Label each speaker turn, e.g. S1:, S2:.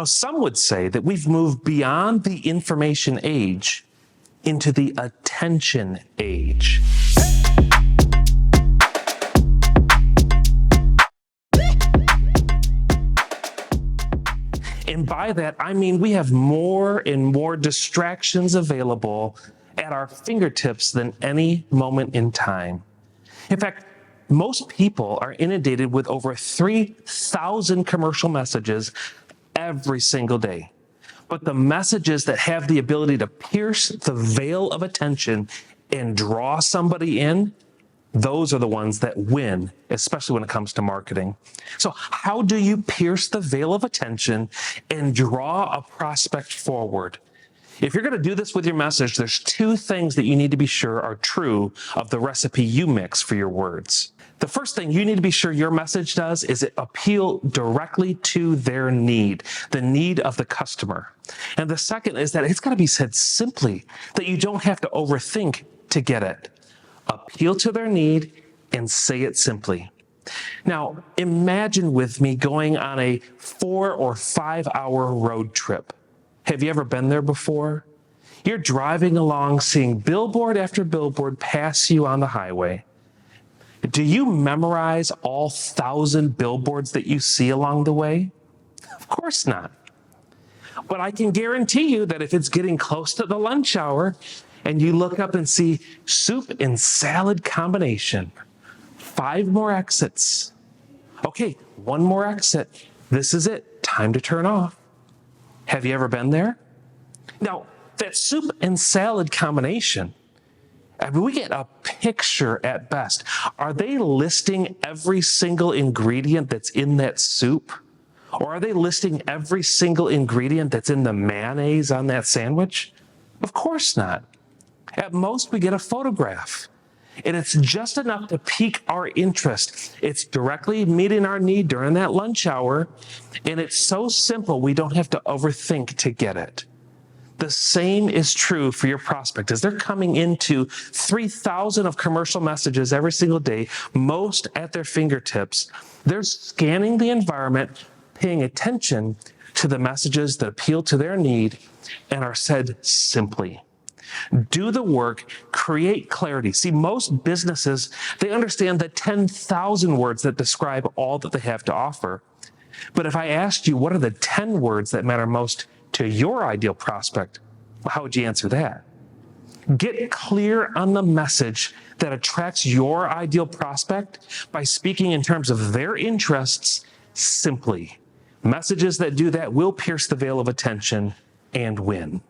S1: Some would say that we've moved beyond the information age into the attention age. And by that, I mean we have more and more distractions available at our fingertips than any moment in time. In fact, most people are inundated with over 3,000 commercial messages every single day. But the messages that have the ability to pierce the veil of attention and draw somebody in, those are the ones that win, especially when it comes to marketing. So how do you pierce the veil of attention and draw a prospect forward? If you're going to do this with your message, there's two things that you need to be sure are true of the recipe you mix for your words. The first thing you need to be sure your message does is it appeal directly to their need, the need of the customer. And the second is that it's got to be said simply, that you don't have to overthink to get it. Appeal to their need and say it simply. Now, imagine with me going on a 4 or 5 hour road trip. Have you ever been there before? You're driving along, seeing billboard after billboard pass you on the highway. Do you memorize all 1,000 billboards that you see along the way? Of course not. But I can guarantee you that if it's getting close to the lunch hour and you look up and see soup and salad combination, 5 more exits. Okay, 1 more exit. This is it. Time to turn off. Have you ever been there? Now, that soup and salad combination, we get a picture at best. Are they listing every single ingredient that's in that soup? Or are they listing every single ingredient that's in the mayonnaise on that sandwich? Of course not. At most, we get a photograph. And it's just enough to pique our interest. It's directly meeting our need during that lunch hour. And it's so simple, we don't have to overthink to get it. The same is true for your prospect. As they're coming into 3,000 of commercial messages every single day, most at their fingertips, they're scanning the environment, paying attention to the messages that appeal to their need and are said simply. Do the work, create clarity. See, most businesses, they understand the 10,000 words that describe all that they have to offer. But if I asked you, what are the 10 words that matter most to your ideal prospect, how would you answer that? Get clear on the message that attracts your ideal prospect by speaking in terms of their interests simply. Messages that do that will pierce the veil of attention and win.